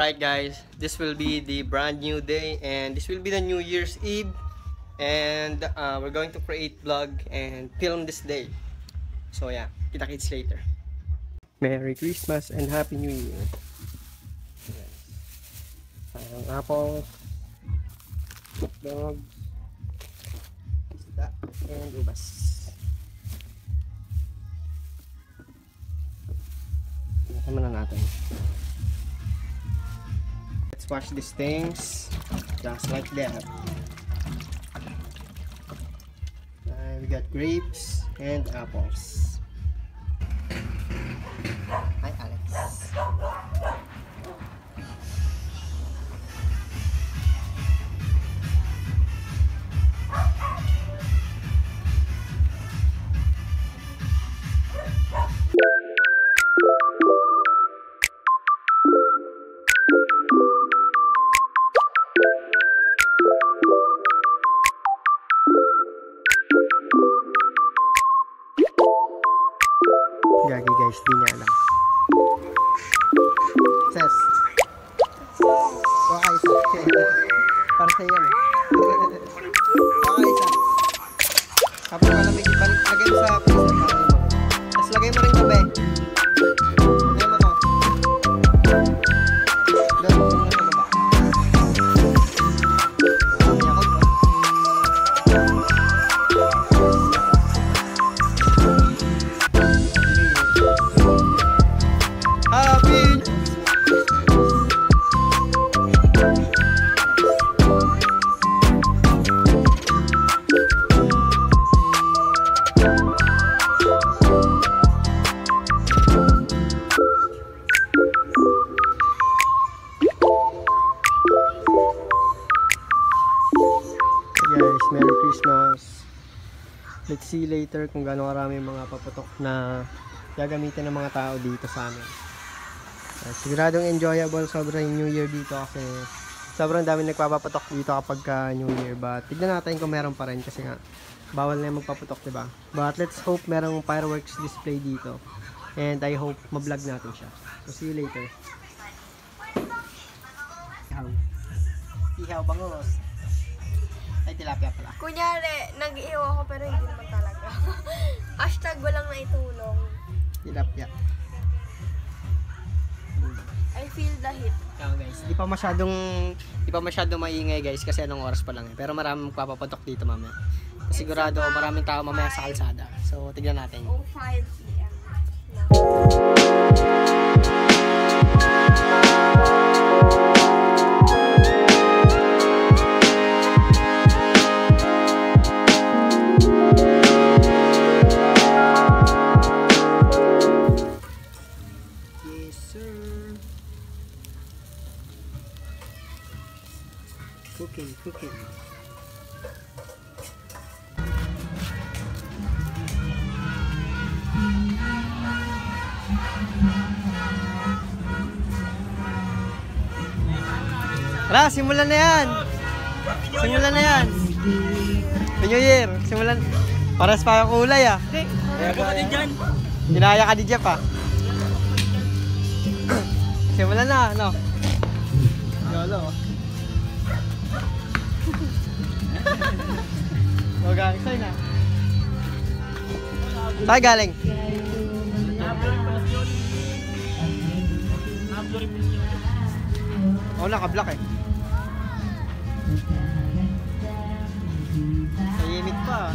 Alright guys, this will be the brand new day and this will be the New Year's Eve, and we're going to create vlog and film this day. So yeah, kita-kits later. Merry Christmas and Happy New Year. Sayang apples, dogs, isda, and ubas. Tama na natin. Let's wash these things just like that. We got grapes and apples. Hi Alex. Gagi guys, di niya alam. Ses. Okay, isa. Para sa yan eh. Okay, isa. Kapag malamig, ibalik, lagay mo sa freezer. Tapos lagay mo rin gabi. Lagay mo to. Doon, doon sa baba. Guys, Merry Christmas. Let's see later kung gaano karami mga paputok na gagamitin ng mga tao dito sa amin. Siguradong enjoyable sobrang New Year dito kasi sobrang dami nagpapaputok dito kapag New Year. But tignan natin kung meron pa rin kasi nga bawal na yung magpaputok, diba? But let's hope merong fireworks display dito. And I hope ma-vlog natin siya. So see you later. Ihaw bangos. Ay, tilapia pala. Kunyari, nag-iiw ako pero hindi naman talaga. Hashtag walang naitulong. Tilapia. I feel the heat. Yan guys, di pa masyadong maingay guys kasi anong oras pa lang eh. Pero maraming magpapaputok dito mamaya. Sigurado maraming tao mamaya sa kalsada. So, tignan natin. 05 PM. Cooking. Tara, simulan na yan. Simulan na yan. New Year, simulan. Paras pa yung kulay ah. Ginaya ka di Jeff ah. Simulan na, no? Yolo. Mag-aksay na. Saan galing? Oo, naka-block eh. Tahimik pa.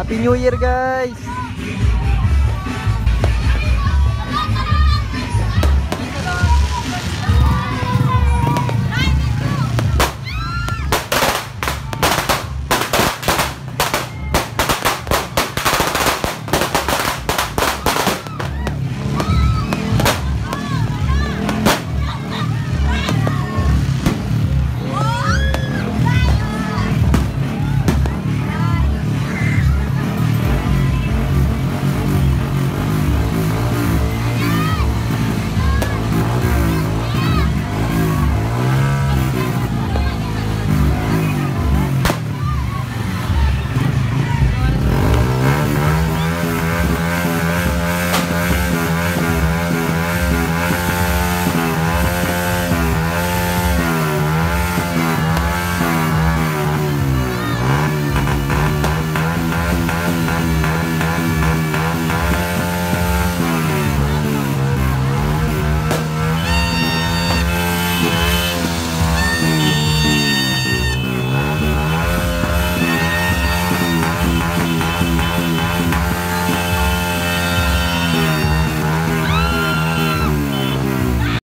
Happy New Year guys!